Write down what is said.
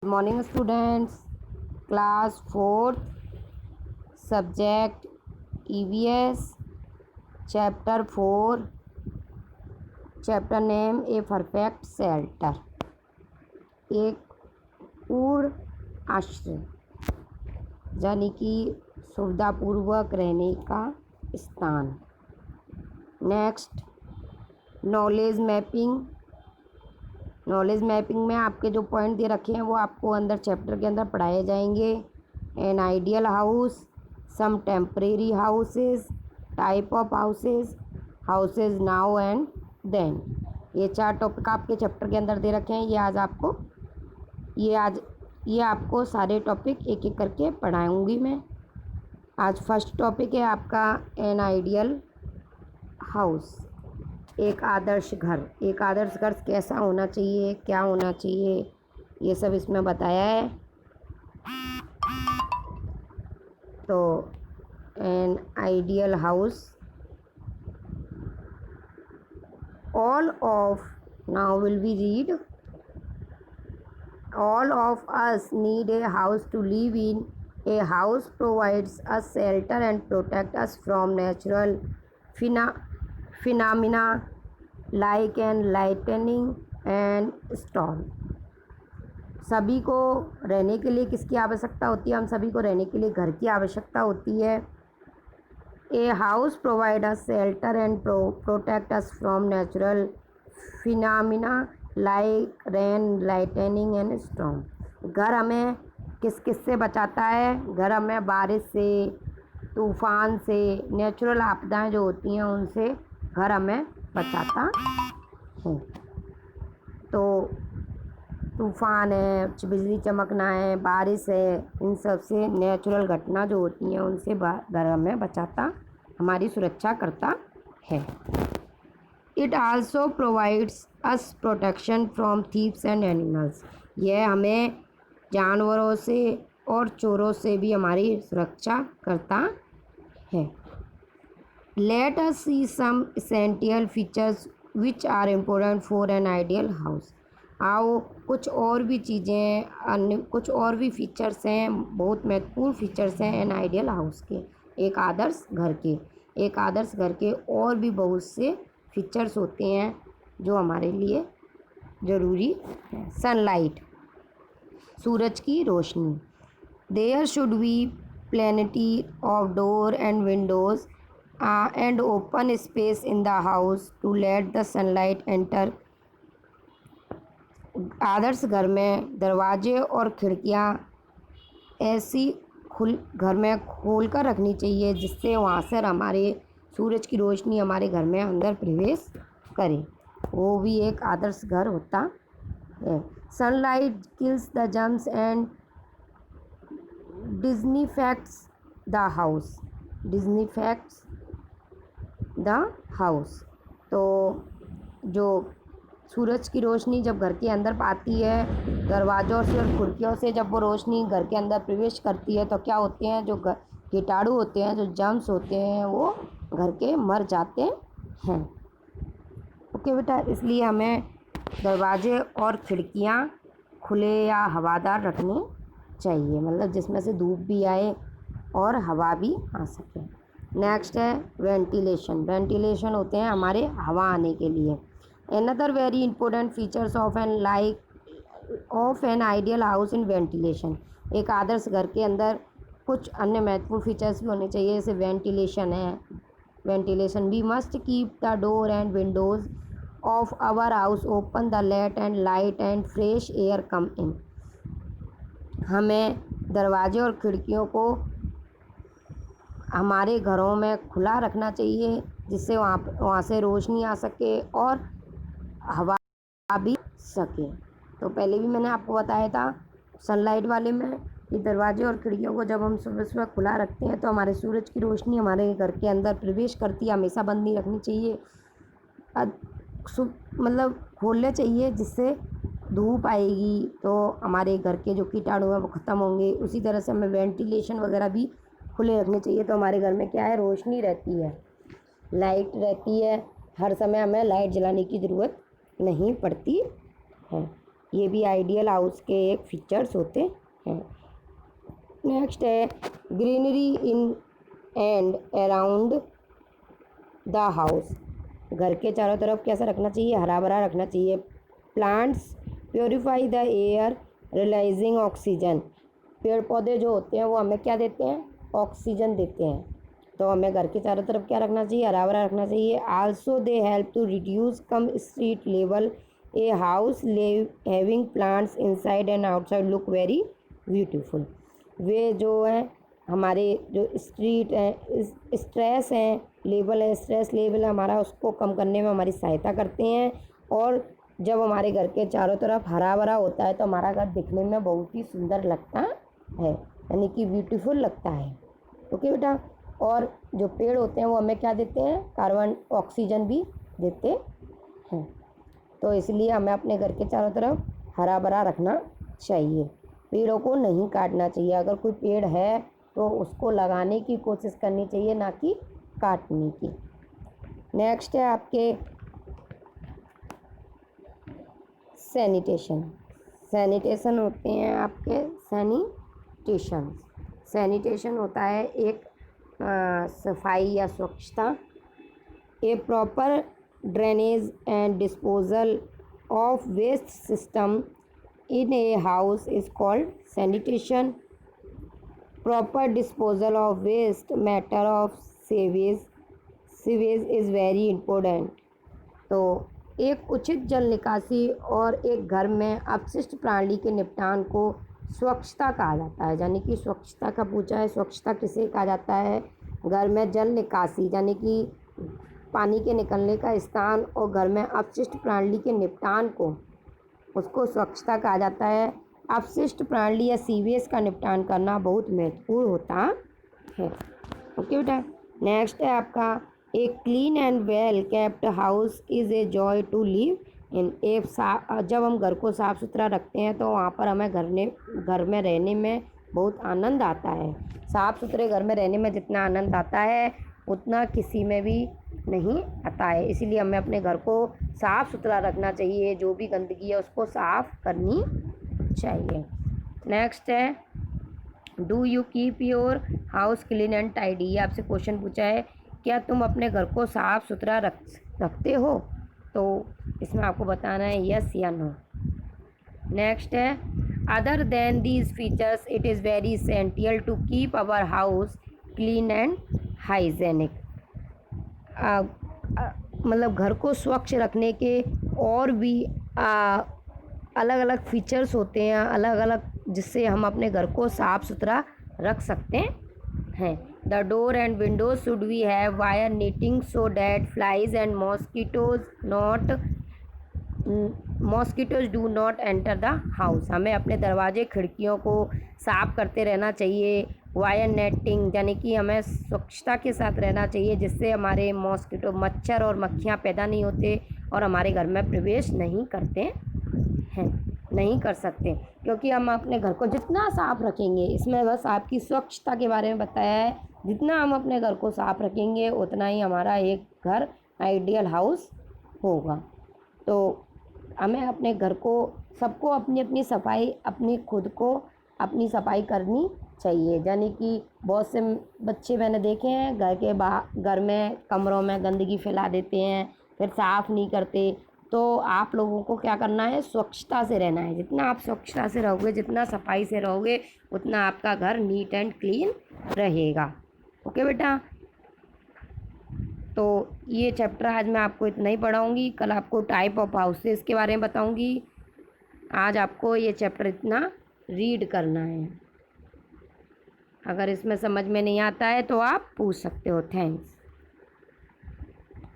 Good morning students, class 4th, subject EVS, chapter 4, chapter name A perfect shelter, एक पूर्ण आश्रय यानी कि सुविधापूर्वक रहने का स्थान। Next knowledge mapping. Knowledge mapping में आपके जो पॉइंट दे रखे हैं वो आपको अंदर चैप्टर के अंदर पढ़ाए जाएंगे। An ideal house, some temporary houses, type of houses, houses now and then. ये 4 टॉपिक आपके चैप्टर के अंदर दे रखे हैं। ये आपको सारे टॉपिक एक एक करके पढ़ाऊँगी मैं। आज फर्स्ट टॉपिक है आपका एन आइडियल हाउस, एक आदर्श घर। एक आदर्श घर कैसा होना चाहिए, क्या होना चाहिए, ये सब इसमें बताया है। तो N ideal house, all of now will we read all of us need a house to live in. A house provides us shelter and protect us from natural phenomena like and lightning and storm. सभी को रहने के लिए किसकी आवश्यकता होती है? हम सभी को रहने के लिए घर की आवश्यकता होती है। A house provides us shelter and protect us from natural phenomena like rain, lightning and storm. घर हमें किस से बचाता है? घर हमें बारिश से, तूफान से, नेचुरल आपदाएं जो होती हैं उनसे घर हमें बचाता है। तो तूफान है, बिजली चमकना है, बारिश है, इन सब से नेचुरल घटना जो होती हैं उनसे घर हमें बचाता, हमारी सुरक्षा करता है। It also provides us protection from thieves and animals. यह हमें जानवरों से और चोरों से भी हमारी सुरक्षा करता है। Let us see some essential features which are important for an ideal house. आओ कुछ और भी चीज़ें, कुछ और भी फीचर्स हैं, बहुत महत्वपूर्ण फीचर्स हैं एन आइडियल हाउस के, एक आदर्श घर के। एक आदर्श घर के और भी बहुत से फीचर्स होते हैं जो हमारे लिए ज़रूरी है। सनलाइट, सूरज की रोशनी। There should be plenty of door and windows and open space in the house to let the sunlight enter. आदर्श घर में दरवाजे और खिड़कियाँ ऐसी घर में खोल कर रखनी चाहिए जिससे वहाँ से हमारे सूरज की रोशनी हमारे घर में अंदर प्रवेश करे। वो भी एक आदर्श घर होता है। Sunlight kills the germs and disinfects the house. Disinfects the house. तो जो सूरज की रोशनी जब घर के अंदर पाती है, दरवाज़ों से और खिड़कियों से जब वो रोशनी घर के अंदर प्रवेश करती है तो क्या होते हैं, जो कीटाणु होते हैं, जो जर्म्स होते हैं, वो घर के मर जाते हैं। ओके बेटा, इसलिए हमें दरवाजे और खिड़कियाँ खुले या हवादार रखने चाहिए, मतलब जिसमें से धूप भी आए और हवा भी आ सके। नेक्स्ट है वेंटिलेशन। वेंटिलेशन होते हैं हमारे हवा आने के लिए। Another very important features of an ideal house in ventilation. एक आदर्श घर के अंदर कुछ अन्य महत्वपूर्ण फीचर्स भी होने चाहिए, जैसे वेंटिलेशन है। Ventilation, we must keep the door and windows of our house open the let and light and fresh air come in. हमें दरवाजे और खिड़कियों को हमारे घरों में खुला रखना चाहिए जिससे वहाँ से रोशनी आ सके और हवा भी सके। तो पहले भी मैंने आपको बताया था सनलाइट वाले में कि दरवाजे और खिड़कियों को जब हम सुबह सुबह खुला रखते हैं तो हमारे सूरज की रोशनी हमारे घर के अंदर प्रवेश करती है। हमेशा बंद नहीं रखनी चाहिए, मतलब खोलने चाहिए, जिससे धूप आएगी तो हमारे घर के जो कीटाणु हैं वो ख़त्म होंगे। उसी तरह से हमें वेंटिलेशन वगैरह भी खुले रखने चाहिए तो हमारे घर में क्या है, रोशनी रहती है, लाइट रहती है। हर समय हमें लाइट जलाने की ज़रूरत नहीं पड़ती है। ये भी आइडियल हाउस के एक फीचर्स होते हैं। नेक्स्ट है greenery in and around the house. घर के चारों तरफ कैसा रखना चाहिए, हरा भरा रखना चाहिए। Plants purify the air releasing oxygen. पेड़ पौधे जो होते हैं वो हमें क्या देते हैं, ऑक्सीजन देते हैं। तो हमें घर के चारों तरफ क्या रखना चाहिए, हरा भरा रखना चाहिए। Also they help to reduce come street level. A house having plants inside and outside look very beautiful. वे जो है हमारे जो स्ट्रीट है, स्ट्रेस है लेवल है, स्ट्रेस लेवल हमारा उसको कम करने में हमारी सहायता करते हैं। और जब हमारे घर के चारों तरफ हरा भरा होता है तो हमारा घर दिखने में बहुत ही सुंदर लगता है, यानी कि ब्यूटीफुल लगता है। ओके बेटा। और जो पेड़ होते हैं वो हमें क्या देते हैं, कार्बन ऑक्सीजन भी देते हैं। तो इसलिए हमें अपने घर के चारों तरफ हरा भरा रखना चाहिए। पेड़ों को नहीं काटना चाहिए। अगर कोई पेड़ है तो उसको लगाने की कोशिश करनी चाहिए, ना कि काटने की। नेक्स्ट है आपके सैनिटेशन। सैनिटेशन होते हैं आपके सैनिटेशन। सैनिटेशन होता है एक सफाई या स्वच्छता। A proper drainage and disposal of waste system in a house is called sanitation. Proper disposal of waste matter of sewage is very important. तो एक उचित जल निकासी और एक घर में अपशिष्ट प्रणाली के निपटान को स्वच्छता कहा जाता है। यानी कि स्वच्छता का पूछा है, स्वच्छता किसे कहा जाता है, घर में जल निकासी यानी कि पानी के निकलने का स्थान और घर में अपशिष्ट प्रणाली के निपटान को, उसको स्वच्छता कहा जाता है। अपशिष्ट प्रणाली या सीवेज का निपटान करना बहुत महत्वपूर्ण होता है। ओके बेटा। नेक्स्ट है आपका a clean and well kept house is a joy to live in. जब हम घर को साफ़ सुथरा रखते हैं तो वहाँ पर हमें घर में रहने में बहुत आनंद आता है। साफ़ सुथरे घर में रहने में जितना आनंद आता है उतना किसी में भी नहीं आता है। इसीलिए हमें अपने घर को साफ़ सुथरा रखना चाहिए। जो भी गंदगी है उसको साफ़ करनी चाहिए। नेक्स्ट है do you keep your house clean and tidy. ये आपसे क्वेश्चन पूछा है, क्या तुम अपने घर को साफ़ सुथरा रखते हो? तो इसमें आपको बताना है यस या नो। नेक्स्ट है other than these features it is very essential to keep our house clean and hygienic. मतलब घर को स्वच्छ रखने के और भी अलग अलग फीचर्स होते हैं, अलग अलग, जिससे हम अपने घर को साफ़ सुथरा रख सकते हैं। The door and windows should we have wire netting so that flies and mosquitoes do not enter the house. हमें अपने दरवाजे खिड़कियों को साफ़ करते रहना चाहिए। वायर नेटिंग यानी कि हमें स्वच्छता के साथ रहना चाहिए, जिससे हमारे मॉस्किटो मच्छर और मक्खियाँ पैदा नहीं होते और हमारे घर में प्रवेश नहीं कर सकते। क्योंकि हम अपने घर को जितना साफ़ रखेंगे, इसमें बस आपकी स्वच्छता के बारे में बताया है, जितना हम अपने घर को साफ़ रखेंगे उतना ही हमारा एक घर आइडियल हाउस होगा। तो हमें अपने घर को, सबको अपनी अपनी सफाई, अपनी खुद को अपनी सफाई करनी चाहिए। यानी कि बहुत से बच्चे मैंने देखे हैं घर में कमरों में गंदगी फैला देते हैं, फिर साफ़ नहीं करते। तो आप लोगों को क्या करना है, स्वच्छता से रहना है। जितना आप स्वच्छता से रहोगे, जितना सफाई से रहोगे, उतना आपका घर नीट एंड क्लीन रहेगा। ओके बेटा। तो ये चैप्टर आज मैं आपको इतना ही पढ़ाऊँगी। कल आपको टाइप ऑफ हाउसेस के बारे में बताऊँगी। आज आपको ये चैप्टर इतना रीड करना है। अगर इसमें समझ में नहीं आता है तो आप पूछ सकते हो। थैंक्स।